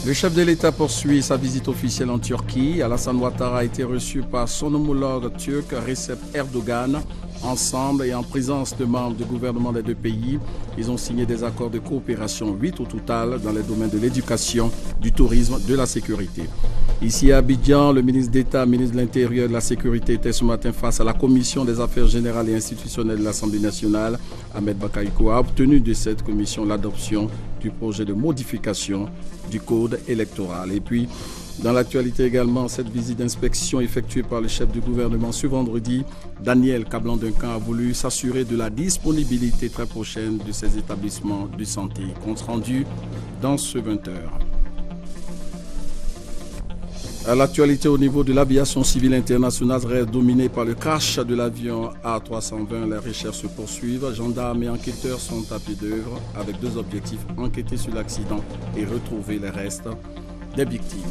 Le chef de l'État poursuit sa visite officielle en Turquie. Alassane Ouattara a été reçu par son homologue turc Recep Erdogan. Ensemble et en présence de membres du gouvernement des deux pays, ils ont signé des accords de coopération, 8 au total, dans les domaines de l'éducation, du tourisme, de la sécurité. Ici à Abidjan, le ministre d'État, ministre de l'Intérieur et de la Sécurité était ce matin face à la Commission des Affaires générales et institutionnelles de l'Assemblée nationale. Ahmed Bakaïko a obtenu de cette commission l'adoption du projet de modification du code électoral. Et puis, dans l'actualité également, cette visite d'inspection effectuée par le chef du gouvernement ce vendredi, Daniel Kablan-Duncan a voulu s'assurer de la disponibilité très prochaine de ces établissements de santé. Compte rendu dans ce 20h. À l'actualité au niveau de l'aviation civile internationale reste dominée par le crash de l'avion A320. Les recherches se poursuivent. Gendarmes et enquêteurs sont à pied d'œuvre avec deux objectifs: enquêter sur l'accident et retrouver les restes des victimes.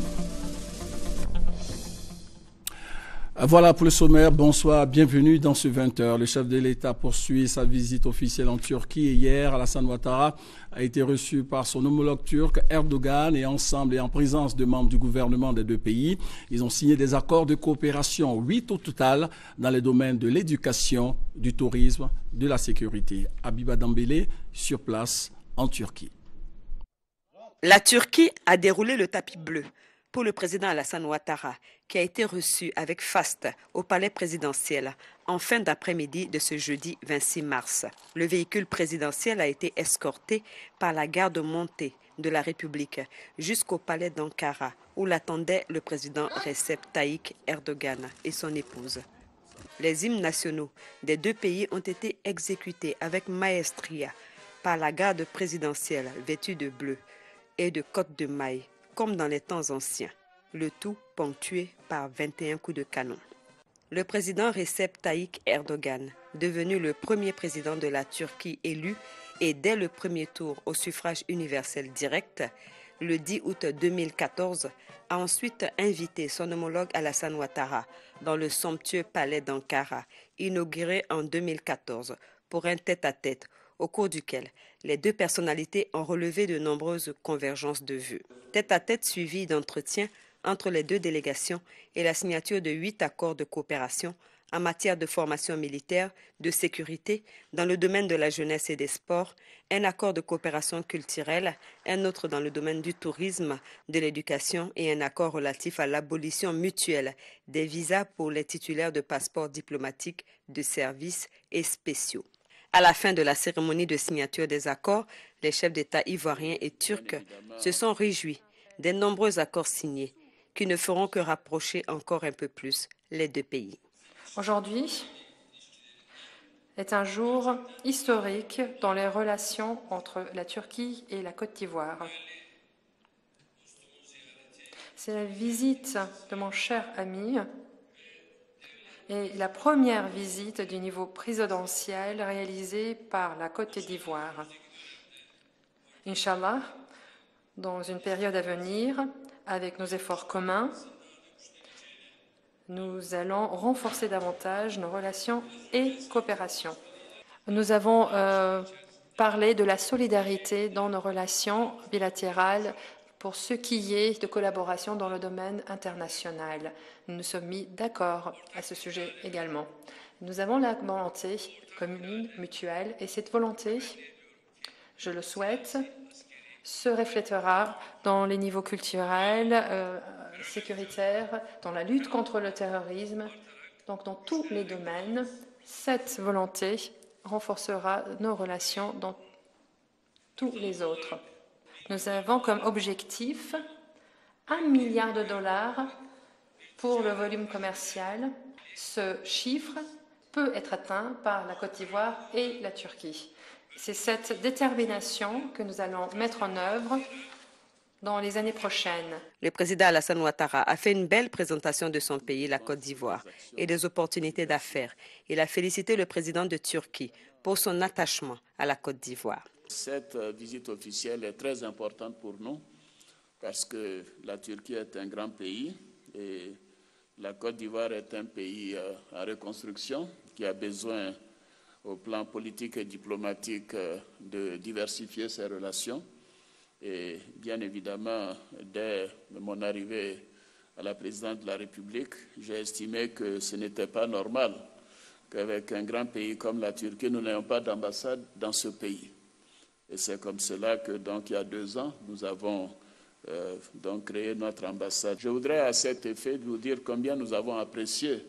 Voilà pour le sommaire. Bonsoir, bienvenue dans ce 20h. Le chef de l'État poursuit sa visite officielle en Turquie et hier, Alassane Ouattara a été reçu par son homologue turc Erdogan et ensemble et en présence de membres du gouvernement des deux pays, ils ont signé des accords de coopération, 8 au total, dans les domaines de l'éducation, du tourisme, de la sécurité. Habiba Dambélé, sur place en Turquie. La Turquie a déroulé le tapis bleu pour le président Alassane Ouattara, qui a été reçu avec faste au palais présidentiel en fin d'après-midi de ce jeudi 26 mars. Le véhicule présidentiel a été escorté par la garde montée de la République jusqu'au palais d'Ankara, où l'attendait le président Recep Tayyip Erdogan et son épouse. Les hymnes nationaux des deux pays ont été exécutés avec maestria par la garde présidentielle vêtue de bleu et de cotte de maille, comme dans les temps anciens, le tout ponctué par 21 coups de canon. Le président Recep Tayyip Erdogan, devenu le premier président de la Turquie élu et dès le premier tour au suffrage universel direct, le 10 août 2014, a ensuite invité son homologue Alassane Ouattara dans le somptueux palais d'Ankara, inauguré en 2014, pour un tête-à-tête au cours duquel les deux personnalités ont relevé de nombreuses convergences de vues. Tête-à-tête suivi d'entretiens entre les deux délégations et la signature de 8 accords de coopération en matière de formation militaire, de sécurité, dans le domaine de la jeunesse et des sports, un accord de coopération culturelle, un autre dans le domaine du tourisme, de l'éducation et un accord relatif à l'abolition mutuelle des visas pour les titulaires de passeports diplomatiques, de services et spéciaux. À la fin de la cérémonie de signature des accords, les chefs d'État ivoiriens et turcs se sont réjouis des nombreux accords signés qui ne feront que rapprocher encore un peu plus les deux pays. Aujourd'hui est un jour historique dans les relations entre la Turquie et la Côte d'Ivoire. C'est la visite de mon cher ami et la première visite du niveau présidentiel réalisée par la Côte d'Ivoire. Inch'Allah, dans une période à venir, avec nos efforts communs, nous allons renforcer davantage nos relations et coopérations. Nous avons parlé de la solidarité dans nos relations bilatérales pour ce qui est de collaboration dans le domaine international. Nous nous sommes mis d'accord à ce sujet également. Nous avons la volonté commune, mutuelle, et cette volonté, je le souhaite, se reflétera dans les niveaux culturels, sécuritaires, dans la lutte contre le terrorisme. Donc dans tous les domaines, cette volonté renforcera nos relations dans tous les autres. Nous avons comme objectif 1 milliard de dollars pour le volume commercial. Ce chiffre peut être atteint par la Côte d'Ivoire et la Turquie. C'est cette détermination que nous allons mettre en œuvre dans les années prochaines. Le président Alassane Ouattara a fait une belle présentation de son pays, la Côte d'Ivoire, et des opportunités d'affaires. Il a félicité le président de Turquie pour son attachement à la Côte d'Ivoire. Cette visite officielle est très importante pour nous parce que la Turquie est un grand pays et la Côte d'Ivoire est un pays en reconstruction qui a besoin, au plan politique et diplomatique, de diversifier ses relations. Et bien évidemment, dès mon arrivée à la présidence de la République, j'ai estimé que ce n'était pas normal qu'avec un grand pays comme la Turquie, nous n'ayons pas d'ambassade dans ce pays. Et c'est comme cela que, donc, il y a 2 ans, nous avons donc créé notre ambassade. Je voudrais à cet effet vous dire combien nous avons apprécié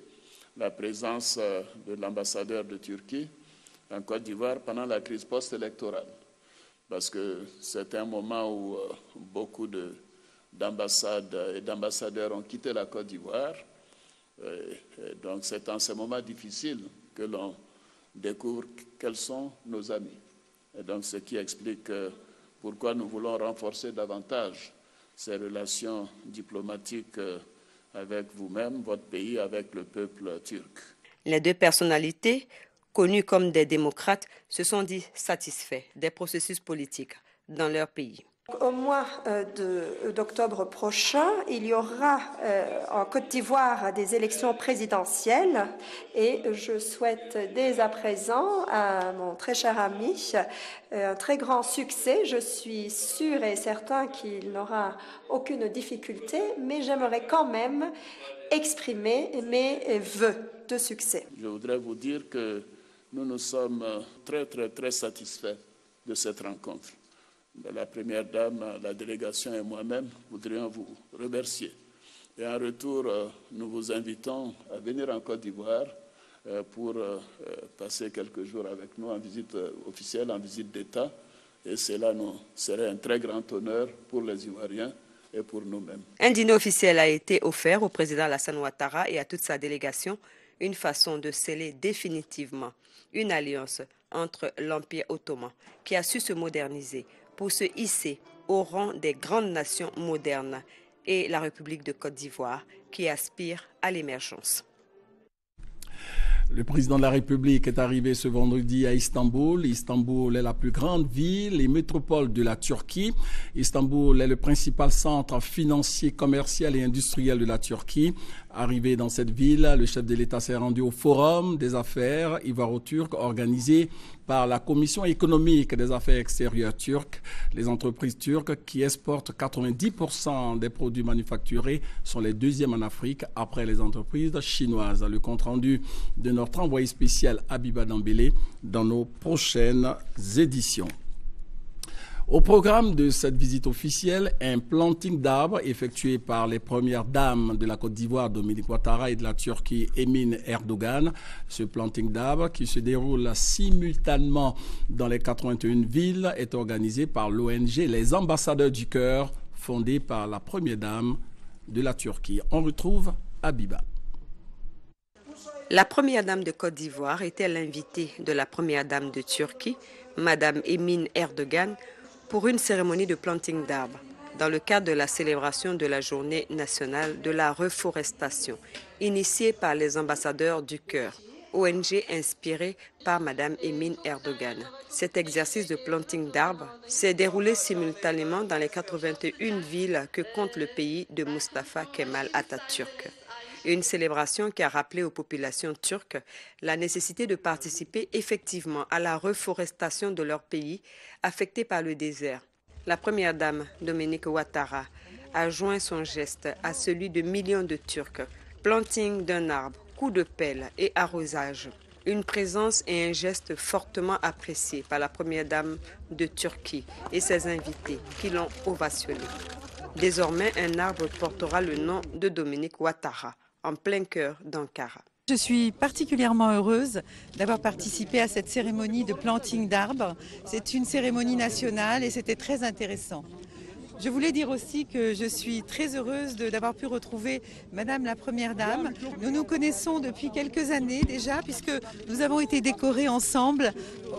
la présence de l'ambassadeur de Turquie en Côte d'Ivoire pendant la crise post-électorale. Parce que c'est un moment où beaucoup d'ambassades et d'ambassadeurs ont quitté la Côte d'Ivoire. Donc c'est en ce moment difficile que l'on découvre quels sont nos amis. Et donc ce qui explique pourquoi nous voulons renforcer davantage ces relations diplomatiques avec vous-même, votre pays, avec le peuple turc. Les 2 personnalités, connues comme des démocrates, se sont dit satisfaits des processus politiques dans leur pays. Au mois d'octobre prochain, il y aura en Côte d'Ivoire des élections présidentielles et je souhaite dès à présent à mon très cher ami un très grand succès. Je suis sûre et certain qu'il n'aura aucune difficulté, mais j'aimerais quand même exprimer mes vœux de succès. Je voudrais vous dire que nous sommes très satisfaits de cette rencontre. La première dame, la délégation et moi-même voudrions vous remercier. Et en retour, nous vous invitons à venir en Côte d'Ivoire pour passer quelques jours avec nous en visite officielle, en visite d'État. Et cela nous serait un très grand honneur pour les Ivoiriens et pour nous-mêmes. Un dîner officiel a été offert au président Alassane Ouattara et à toute sa délégation, une façon de sceller définitivement une alliance entre l'Empire ottoman, qui a su se moderniser pour se hisser au rang des grandes nations modernes, et la République de Côte d'Ivoire, qui aspire à l'émergence. Le président de la République est arrivé ce vendredi à Istanbul. Istanbul est la plus grande ville et métropole de la Turquie. Istanbul est le principal centre financier, commercial et industriel de la Turquie. Arrivé dans cette ville, le chef de l'État s'est rendu au Forum des affaires ivoiro-turques organisé par la Commission économique des affaires extérieures turques. Les entreprises turques qui exportent 90% des produits manufacturés sont les 2e en Afrique après les entreprises chinoises. Le compte-rendu de notre envoyé spécial Habiba Dambélé dans nos prochaines éditions. Au programme de cette visite officielle, un planting d'arbres effectué par les premières dames de la Côte d'Ivoire, Dominique Ouattara, et de la Turquie, Emin Erdogan. Ce planting d'arbres, qui se déroule simultanément dans les 81 villes, est organisé par l'ONG Les Ambassadeurs du Cœur, fondée par la première dame de la Turquie. On retrouve Habiba. La première dame de Côte d'Ivoire était l'invitée de la première dame de Turquie, Madame Emin Erdogan, pour une cérémonie de planting d'arbres dans le cadre de la célébration de la Journée nationale de la reforestation, initiée par les ambassadeurs du cœur, ONG inspirée par Madame Emin Erdogan. Cet exercice de planting d'arbres s'est déroulé simultanément dans les 81 villes que compte le pays de Mustafa Kemal Atatürk. Une célébration qui a rappelé aux populations turques la nécessité de participer effectivement à la reforestation de leur pays affecté par le désert. La première dame, Dominique Ouattara, a joint son geste à celui de millions de Turcs. Planting d'un arbre, coup de pelle et arrosage. Une présence et un geste fortement appréciés par la première dame de Turquie et ses invités qui l'ont ovationné. Désormais, un arbre portera le nom de Dominique Ouattara, en plein cœur d'Ankara. Je suis particulièrement heureuse d'avoir participé à cette cérémonie de planting d'arbres. C'est une cérémonie nationale et c'était très intéressant. Je voulais dire aussi que je suis très heureuse d'avoir pu retrouver Madame la Première Dame. Nous nous connaissons depuis quelques années déjà puisque nous avons été décorés ensemble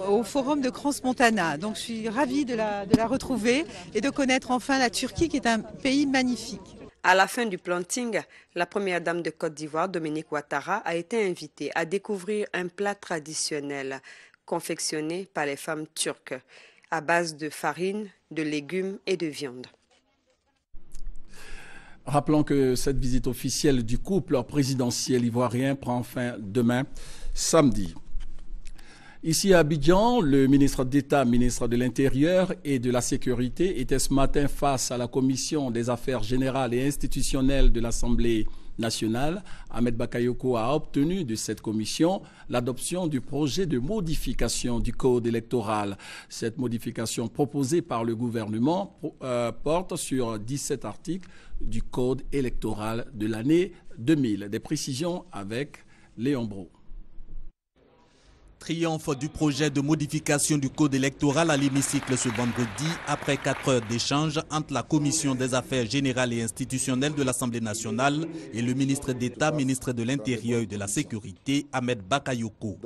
au Forum de Crans-Montana. Donc je suis ravie de la retrouver et de connaître enfin la Turquie qui est un pays magnifique. À la fin du planting, la première dame de Côte d'Ivoire, Dominique Ouattara, a été invitée à découvrir un plat traditionnel confectionné par les femmes turques à base de farine, de légumes et de viande. Rappelons que cette visite officielle du couple présidentiel ivoirien prend fin demain, samedi. Ici à Abidjan, le ministre d'État, ministre de l'Intérieur et de la Sécurité était ce matin face à la Commission des Affaires générales et institutionnelles de l'Assemblée nationale. Ahmed Bakayoko a obtenu de cette commission l'adoption du projet de modification du code électoral. Cette modification proposée par le gouvernement porte sur 17 articles du code électoral de l'année 2000. Des précisions avec Léon Bro. Triomphe du projet de modification du code électoral à l'hémicycle ce vendredi après 4 heures d'échange entre la Commission des Affaires générales et institutionnelles de l'Assemblée nationale et le ministre d'État, ministre de l'Intérieur et de la Sécurité, Ahmed Bakayoko.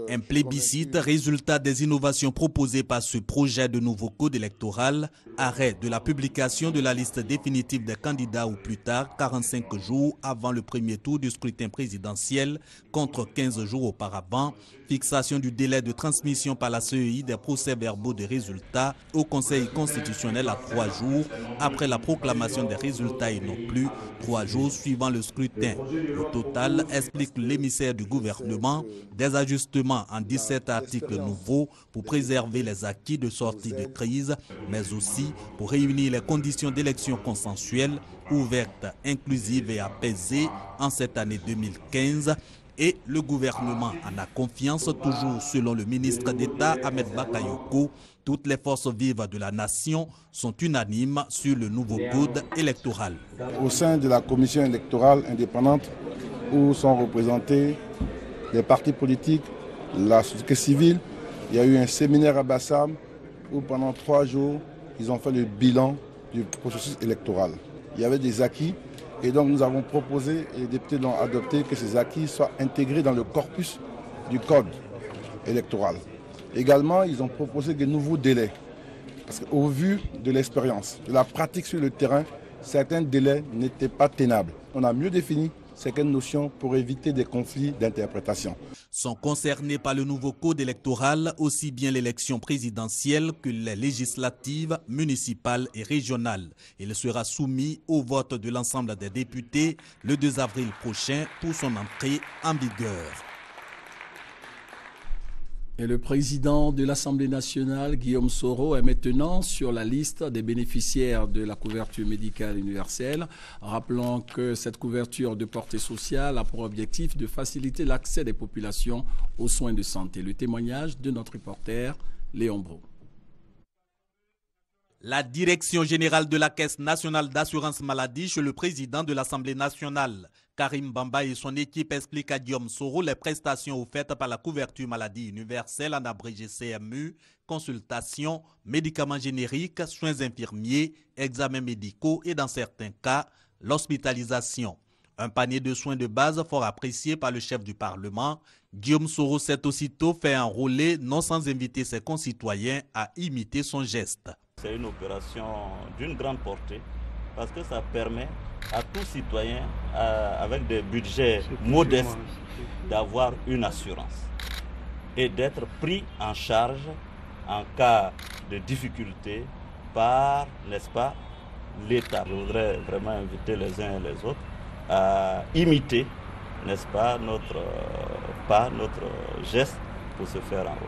Un plébiscite, résultat des innovations proposées par ce projet de nouveau code électoral, arrêt de la publication de la liste définitive des candidats au plus tard 45 jours avant le premier tour du scrutin présidentiel contre 15 jours auparavant, fixation du délai de transmission par la CEI des procès-verbaux des résultats au Conseil constitutionnel à 3 jours après la proclamation des résultats et non plus 3 jours suivant le scrutin. Au total, explique l'émissaire du gouvernement, des ajustements en 17 articles nouveaux pour préserver les acquis de sortie de crise, mais aussi pour réunir les conditions d'élection consensuelle, ouverte, inclusive et apaisée en cette année 2015. Et le gouvernement en a confiance, toujours selon le ministre d'État Ahmed Bakayoko. Toutes les forces vives de la nation sont unanimes sur le nouveau code électoral. Au sein de la commission électorale indépendante, où sont représentés les partis politiques, la société civile, il y a eu un séminaire à Bassam où pendant 3 jours, ils ont fait le bilan du processus électoral. Il y avait des acquis. Et donc nous avons proposé, et les députés l'ont adopté, que ces acquis soient intégrés dans le corpus du code électoral. Également, ils ont proposé de nouveaux délais. Parce qu'au vu de l'expérience, de la pratique sur le terrain, certains délais n'étaient pas tenables. On a mieux défini certaines notions pour éviter des conflits d'interprétation. Sont concernés par le nouveau code électoral aussi bien l'élection présidentielle que les législatives, municipales et régionales. Il sera soumis au vote de l'ensemble des députés le 2 avril prochain pour son entrée en vigueur. Et le président de l'Assemblée nationale, Guillaume Soro, est maintenant sur la liste des bénéficiaires de la couverture médicale universelle. Rappelons que cette couverture de portée sociale a pour objectif de faciliter l'accès des populations aux soins de santé. Le témoignage de notre reporter, Léon Bro. La direction générale de la Caisse nationale d'assurance maladie chez le président de l'Assemblée nationale, Karim Bamba, et son équipe expliquent à Guillaume Soro les prestations offertes par la couverture maladie universelle en abrégé CMU, consultations, médicaments génériques, soins infirmiers, examens médicaux et dans certains cas, l'hospitalisation. Un panier de soins de base fort apprécié par le chef du Parlement. Guillaume Soro s'est aussitôt fait enrôler, non sans inviter ses concitoyens à imiter son geste. C'est une opération d'une grande portée parce que ça permet à tout citoyen avec des budgets modestes d'avoir une assurance et d'être pris en charge en cas de difficulté par, n'est-ce pas, l'État. Je voudrais vraiment inviter les uns et les autres à imiter, n'est-ce pas, notre geste pour se faire enrôler.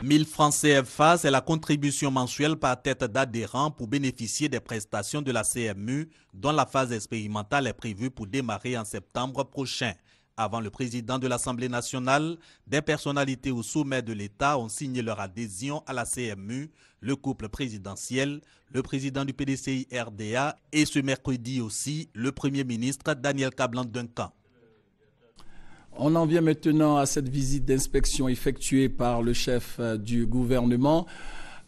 1000 francs CFA, c'est la contribution mensuelle par tête d'adhérent pour bénéficier des prestations de la CMU, dont la phase expérimentale est prévue pour démarrer en septembre prochain. Avant le président de l'Assemblée nationale, des personnalités au sommet de l'État ont signé leur adhésion à la CMU, le couple présidentiel, le président du PDCI RDA et ce mercredi aussi, le Premier ministre Daniel Kablan-Duncan. On en vient maintenant à cette visite d'inspection effectuée par le chef du gouvernement.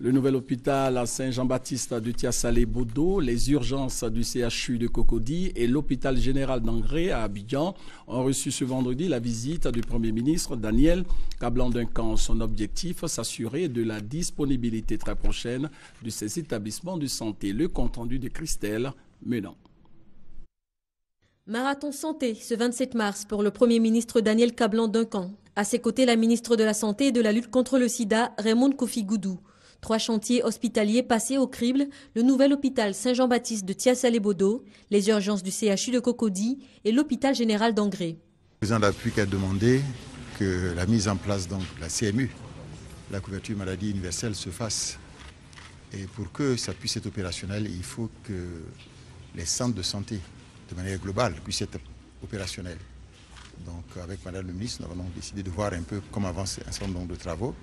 Le nouvel hôpital à Saint-Jean-Baptiste de Tia-Salé-Bodo, les urgences du CHU de Cocody et l'hôpital général d'Angré à Abidjan ont reçu ce vendredi la visite du Premier ministre Daniel Kablan-Duncan. Son objectif, s'assurer de la disponibilité très prochaine de ces établissements de santé. Le compte-rendu de Christelle Menon. Marathon santé ce 27 mars pour le Premier ministre Daniel Kablan-Duncan. À ses côtés, la ministre de la Santé et de la lutte contre le sida, Raymond Kofi Goudou. 3 chantiers hospitaliers passés au crible, le nouvel hôpital Saint-Jean-Baptiste de Tia-Salé-Bodo, les urgences du CHU de Cocody et l'hôpital général d'Angré. Le président de la République a demandé que la mise en place de la CMU la couverture maladie universelle se fasse. Et pour que ça puisse être opérationnel, il faut que les centres de santé, de manière globale, puissent être opérationnels. Donc avec Madame le ministre, nous avons décidé de voir un peu comment avance un certain nombre de travaux,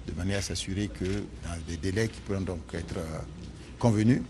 de manière à s'assurer que dans des délais qui pourront donc être convenus,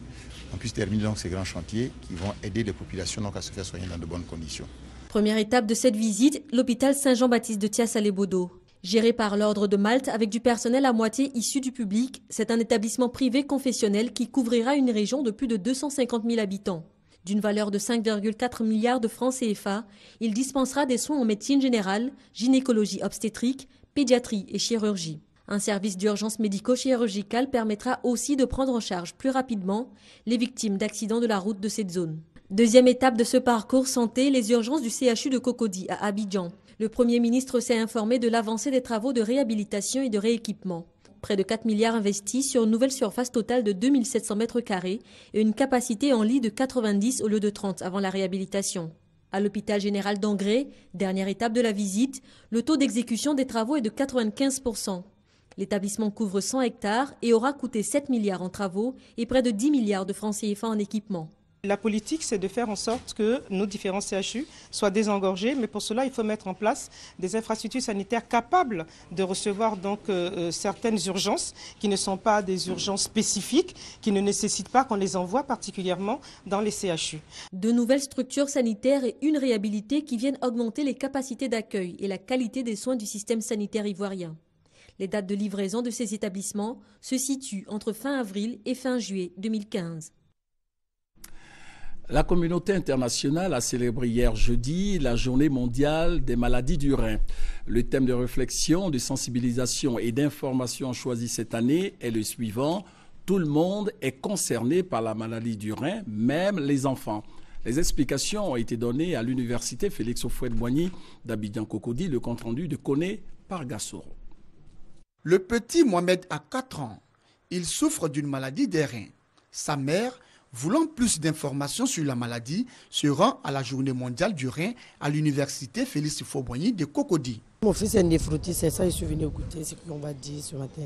on puisse terminer donc ces grands chantiers qui vont aider les populations donc à se faire soigner dans de bonnes conditions. Première étape de cette visite, l'hôpital Saint-Jean-Baptiste de Thias-Salé-Bodo. Géré par l'Ordre de Malte avec du personnel à moitié issu du public, c'est un établissement privé confessionnel qui couvrira une région de plus de 250 000 habitants. D'une valeur de 5,4 milliards de francs CFA, il dispensera des soins en médecine générale, gynécologie obstétrique, pédiatrie et chirurgie. Un service d'urgence médico-chirurgicale permettra aussi de prendre en charge plus rapidement les victimes d'accidents de la route de cette zone. Deuxième étape de ce parcours santé, les urgences du CHU de Cocody à Abidjan. Le Premier ministre s'est informé de l'avancée des travaux de réhabilitation et de rééquipement. Près de 4 milliards investis sur une nouvelle surface totale de 2700 mètres carrés et une capacité en lits de 90 au lieu de 30 avant la réhabilitation. À l'hôpital général d'Angré, dernière étape de la visite, le taux d'exécution des travaux est de 95%. L'établissement couvre 100 hectares et aura coûté 7 milliards en travaux et près de 10 milliards de francs CFA en équipement. La politique, c'est de faire en sorte que nos différents CHU soient désengorgés, mais pour cela, il faut mettre en place des infrastructures sanitaires capables de recevoir donc certaines urgences qui ne sont pas des urgences spécifiques, qui ne nécessitent pas qu'on les envoie particulièrement dans les CHU. De nouvelles structures sanitaires et une réhabilité qui viennent augmenter les capacités d'accueil et la qualité des soins du système sanitaire ivoirien. Les dates de livraison de ces établissements se situent entre fin avril et fin juillet 2015. La communauté internationale a célébré hier jeudi la journée mondiale des maladies du rein. Le thème de réflexion, de sensibilisation et d'information choisi cette année est le suivant. Tout le monde est concerné par la maladie du rein, même les enfants. Les explications ont été données à l'université Félix Houphouët-Boigny d'Abidjan-Cocody, le compte-rendu de Koné par Gassoro. Le petit Mohamed a 4 ans. Il souffre d'une maladie des reins. Sa mère, voulant plus d'informations sur la maladie, se rend à la journée mondiale du rein à l'université Félix Houphouët-Boigny de Cocody. Mon fils est néphrotique, c'est ça, je suis venu écouter ce qu'on va dire ce matin.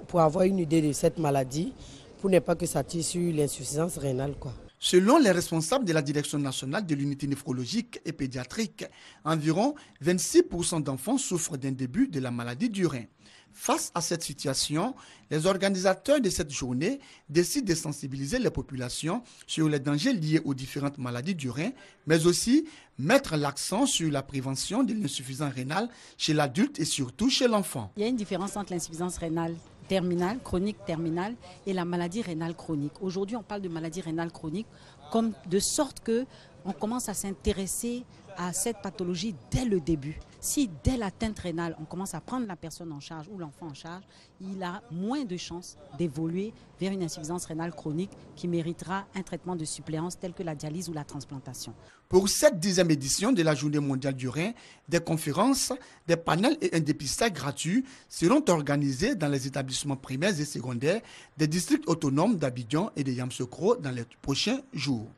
Pour avoir une idée de cette maladie, pour ne pas que ça tire sur l'insuffisance rénale, quoi. Selon les responsables de la Direction nationale de l'unité néphrologique et pédiatrique, environ 26% d'enfants souffrent d'un début de la maladie du rein. Face à cette situation, les organisateurs de cette journée décident de sensibiliser les populations sur les dangers liés aux différentes maladies du rein, mais aussi mettre l'accent sur la prévention de l'insuffisance rénale chez l'adulte et surtout chez l'enfant. Il y a une différence entre l'insuffisance rénale terminale, chronique terminale et la maladie rénale chronique. Aujourd'hui, on parle de maladie rénale chronique comme de sorte qu'on commence à s'intéresser à cette pathologie dès le début. Si dès l'atteinte rénale, on commence à prendre la personne en charge ou l'enfant en charge, il a moins de chances d'évoluer vers une insuffisance rénale chronique qui méritera un traitement de suppléance tel que la dialyse ou la transplantation. Pour cette 10e édition de la Journée mondiale du rein, des conférences, des panels et un dépistage gratuit seront organisés dans les établissements primaires et secondaires des districts autonomes d'Abidjan et de Yamoussoukro dans les prochains jours.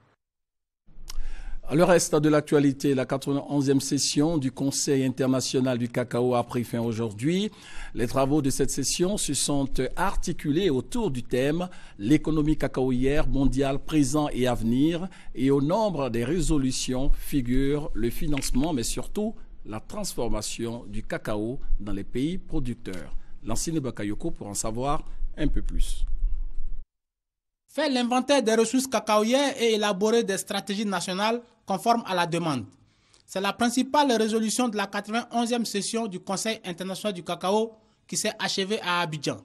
Le reste de l'actualité, la 91e session du Conseil international du cacao a pris fin aujourd'hui. Les travaux de cette session se sont articulés autour du thème « L'économie cacaoyère mondiale présent et à venir » et au nombre des résolutions figure le financement, mais surtout la transformation du cacao dans les pays producteurs. Lancine Bakayoko pour en savoir un peu plus. Faire l'inventaire des ressources cacaoyères et élaborer des stratégies nationales conformes à la demande. C'est la principale résolution de la 91e session du Conseil international du cacao qui s'est achevée à Abidjan.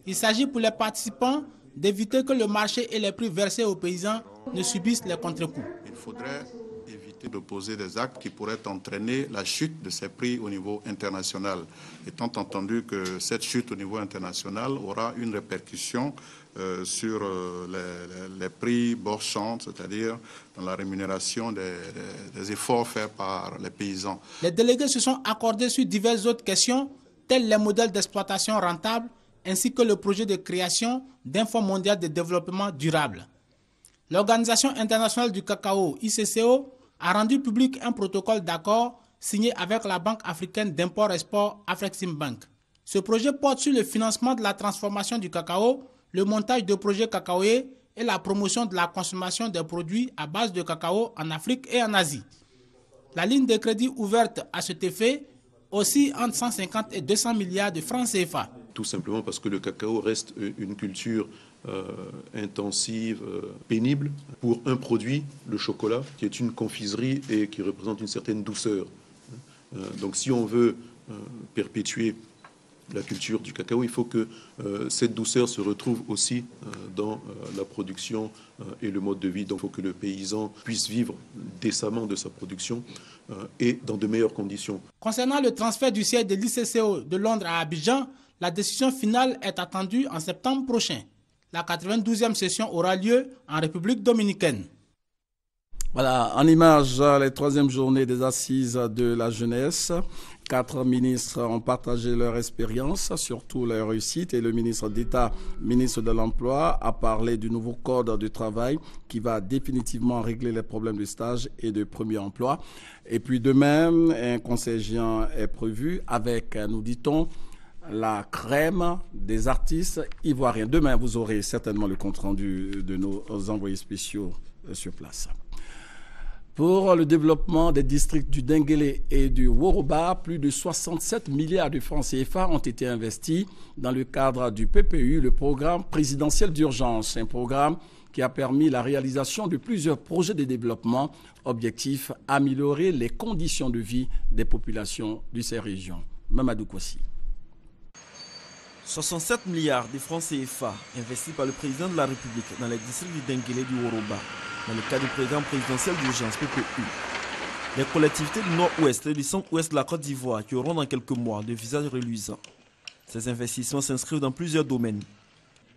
Il s'agit pour les participants d'éviter que le marché et les prix versés aux paysans ne subissent les contre-coups. Il faudrait éviter de poser des actes qui pourraient entraîner la chute de ces prix au niveau international, étant entendu que cette chute au niveau international aura une répercussion sur les prix borçants, c'est-à-dire dans la rémunération des efforts faits par les paysans. Les délégués se sont accordés sur diverses autres questions, tels les modèles d'exploitation rentables, ainsi que le projet de création d'un Fonds mondial de développement durable. L'Organisation internationale du cacao, ICCO, a rendu public un protocole d'accord signé avec la Banque africaine d'import-export Afreximbank. Ce projet porte sur le financement de la transformation du cacao, le montage de projets cacaoyers et la promotion de la consommation des produits à base de cacao en Afrique et en Asie. La ligne de crédit ouverte à cet effet aussi entre 150 et 200 milliards de francs CFA. Tout simplement parce que le cacao reste une culture intensive, pénible, pour un produit, le chocolat, qui est une confiserie et qui représente une certaine douceur. Donc si on veut perpétuer la culture du cacao, il faut que cette douceur se retrouve aussi dans la production et le mode de vie. Donc il faut que le paysan puisse vivre décemment de sa production et dans de meilleures conditions. Concernant le transfert du siège de l'ICCO de Londres à Abidjan, la décision finale est attendue en septembre prochain. La 92e session aura lieu en République dominicaine. Voilà, en image, les troisième journées des assises de la jeunesse. 4 ministres ont partagé leur expérience, surtout leur réussite, et le ministre d'État, ministre de l'Emploi, a parlé du nouveau code de travail qui va définitivement régler les problèmes de stage et de premier emploi. Et puis demain, un conseil géant est prévu avec, nous dit-on, la crème des artistes ivoiriens. Demain, vous aurez certainement le compte-rendu de nos envoyés spéciaux sur place. Pour le développement des districts du Denguélé et du Woroba, plus de 67 milliards de francs CFA ont été investis dans le cadre du PPU, le programme présidentiel d'urgence, un programme qui a permis la réalisation de plusieurs projets de développement. Objectif, améliorer les conditions de vie des populations de ces régions. Mamadou Kossi. 67 milliards de francs CFA investis par le président de la République dans les districts du Denguélé et du Woroba, dans le cadre du programme présidentiel d'urgence PPU. Les collectivités du nord-ouest et du centre-ouest de la Côte d'Ivoire qui auront dans quelques mois de visages reluisants. Ces investissements s'inscrivent dans plusieurs domaines.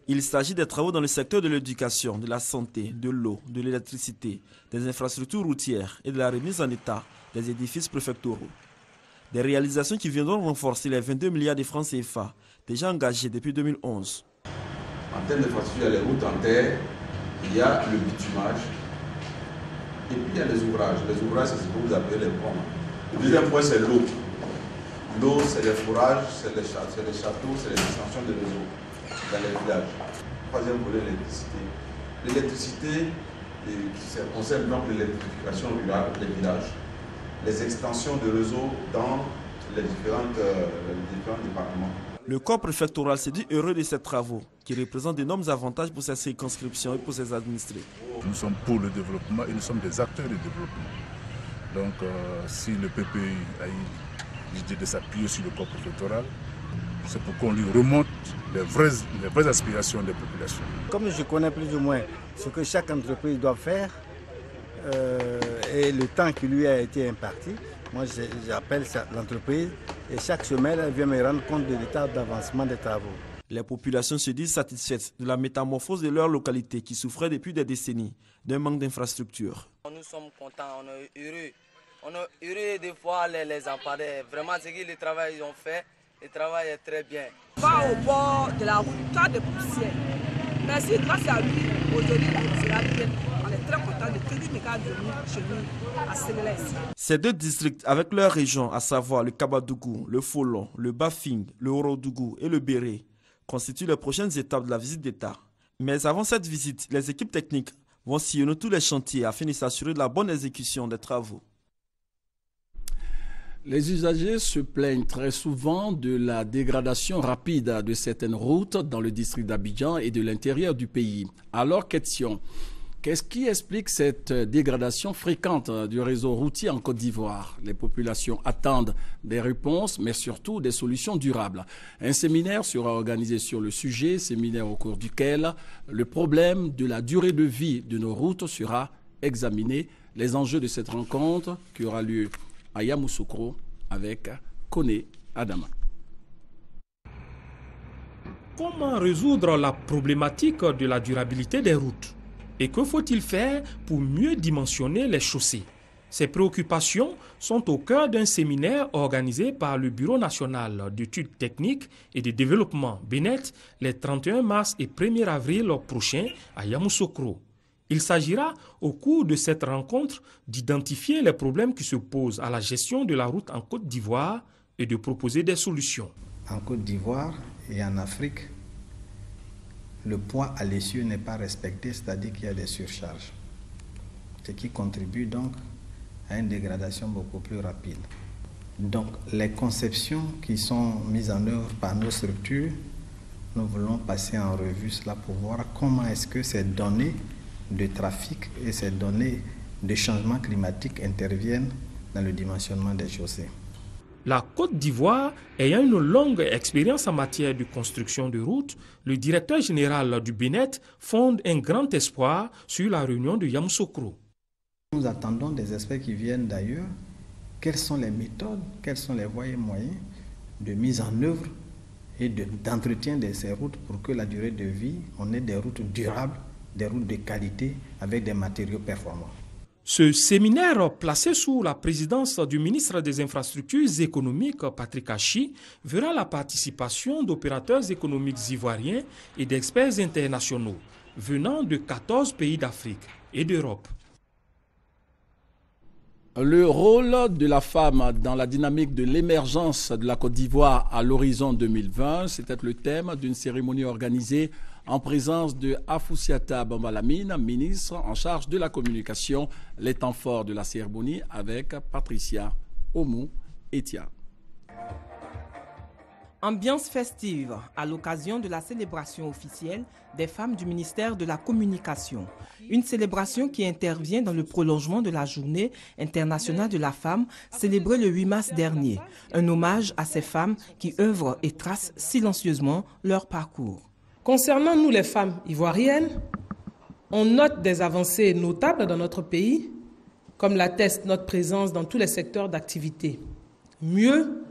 Il s'agit des travaux dans le secteur de l'éducation, de la santé, de l'eau, de l'électricité, des infrastructures routières et de la remise en état des édifices préfectoraux. Des réalisations qui viendront renforcer les 22 milliards de francs CFA déjà engagés depuis 2011. En termes d'infrastructures, il y a les routes en terre, il y a le bitumage, et puis il y a les ouvrages. Les ouvrages, c'est ce que vous appelez les ponts. Le deuxième point, c'est l'eau. L'eau, c'est les forages, c'est les châteaux, c'est les extensions de réseaux dans les villages. Troisième volet, l'électricité. L'électricité, ça concerne donc l'électrification rurale des villages, les extensions de réseaux dans les différents départements. Le corps préfectoral s'est dit heureux de ces travaux, qui représentent d'énormes avantages pour ses circonscriptions et pour ses administrés. Nous sommes pour le développement et nous sommes des acteurs du développement. Donc si le PPI a eu l'idée de s'appuyer sur le corps préfectoral, c'est pour qu'on lui remonte les vraies aspirations des populations. Comme je connais plus ou moins ce que chaque entreprise doit faire et le temps qui lui a été imparti, moi j'appelle l'entreprise et chaque semaine elle vient me rendre compte de l'état d'avancement des travaux. Les populations se disent satisfaites de la métamorphose de leur localité qui souffrait depuis des décennies d'un manque d'infrastructures. Nous sommes contents, on est heureux. On est heureux de voir les emparer. Vraiment, ce que le travail ils ont fait, le travail est très bien. On va au bord de la route, tas de poussière. Merci, grâce à lui, aujourd'hui, on est très contents de tout le cas venu chez nous à Sénégal. Ces deux districts, avec leurs régions, à savoir le Kabadougou, le Folon, le Bafing, le Orodougou et le Béré, constituent les prochaines étapes de la visite d'État. Mais avant cette visite, les équipes techniques vont sillonner tous les chantiers afin de s'assurer de la bonne exécution des travaux. Les usagers se plaignent très souvent de la dégradation rapide de certaines routes dans le district d'Abidjan et de l'intérieur du pays. Alors, question, qu'est-ce qui explique cette dégradation fréquente du réseau routier en Côte d'Ivoire? Les populations attendent des réponses, mais surtout des solutions durables. Un séminaire sera organisé sur le sujet, séminaire au cours duquel le problème de la durée de vie de nos routes sera examiné. Les enjeux de cette rencontre qui aura lieu à Yamoussoukro avec Koné Adama. Comment résoudre la problématique de la durabilité des routes? Et que faut-il faire pour mieux dimensionner les chaussées? Ces préoccupations sont au cœur d'un séminaire organisé par le Bureau national d'études techniques et de développement BNET les 31 mars et 1er avril prochains à Yamoussoukro. Il s'agira, au cours de cette rencontre, d'identifier les problèmes qui se posent à la gestion de la route en Côte d'Ivoire et de proposer des solutions. en Côte d'Ivoire et en Afrique, le poids à l'essieu n'est pas respecté, c'est-à-dire qu'il y a des surcharges, ce qui contribue donc à une dégradation beaucoup plus rapide. Donc les conceptions qui sont mises en œuvre par nos structures, nous voulons passer en revue cela pour voir comment est-ce que ces données de trafic et ces données de changement climatique interviennent dans le dimensionnement des chaussées. La Côte d'Ivoire ayant une longue expérience en matière de construction de routes, le directeur général du BNET fonde un grand espoir sur la réunion de Yamoussoukro. Nous attendons des experts qui viennent d'ailleurs. Quelles sont les méthodes, quels sont les voies et moyens de mise en œuvre et d'entretien de ces routes pour que la durée de vie, on ait des routes durables, des routes de qualité avec des matériaux performants. Ce séminaire, placé sous la présidence du ministre des Infrastructures économiques, Patrick Hachi, verra la participation d'opérateurs économiques ivoiriens et d'experts internationaux venant de 14 pays d'Afrique et d'Europe. Le rôle de la femme dans la dynamique de l'émergence de la Côte d'Ivoire à l'horizon 2020, c'était le thème d'une cérémonie organisée en présence de Afoussiata Bambalamine, ministre en charge de la communication. Les temps forts de la cérémonie avec Patricia Oumou-Etia. Ambiance festive à l'occasion de la célébration officielle des femmes du ministère de la Communication. Une célébration qui intervient dans le prolongement de la Journée internationale de la femme célébrée le 8 mars dernier. Un hommage à ces femmes qui œuvrent et tracent silencieusement leur parcours. Concernant nous les femmes ivoiriennes, on note des avancées notables dans notre pays, comme l'atteste notre présence dans tous les secteurs d'activité. Mieux,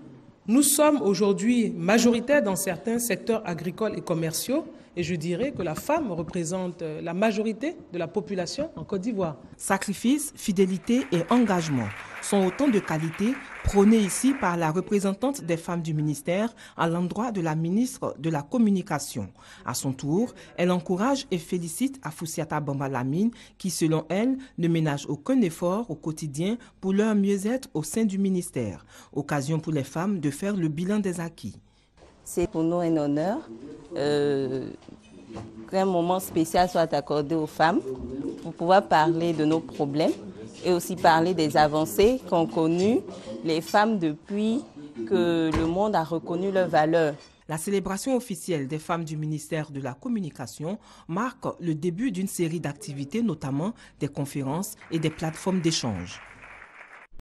nous sommes aujourd'hui majoritaires dans certains secteurs agricoles et commerciaux et je dirais que la femme représente la majorité de la population en Côte d'Ivoire. Sacrifice, fidélité et engagement sont autant de qualités prônées ici par la représentante des femmes du ministère à l'endroit de la ministre de la Communication. À son tour, elle encourage et félicite Afoussiata Bambalamine qui, selon elle, ne ménage aucun effort au quotidien pour leur mieux-être au sein du ministère. Occasion pour les femmes de faire le bilan des acquis. C'est pour nous un honneur qu'un moment spécial soit accordé aux femmes pour pouvoir parler de nos problèmes et aussi parler des avancées qu'ont connues les femmes depuis que le monde a reconnu leurs valeurs. La célébration officielle des femmes du ministère de la Communication marque le début d'une série d'activités, notamment des conférences et des plateformes d'échange.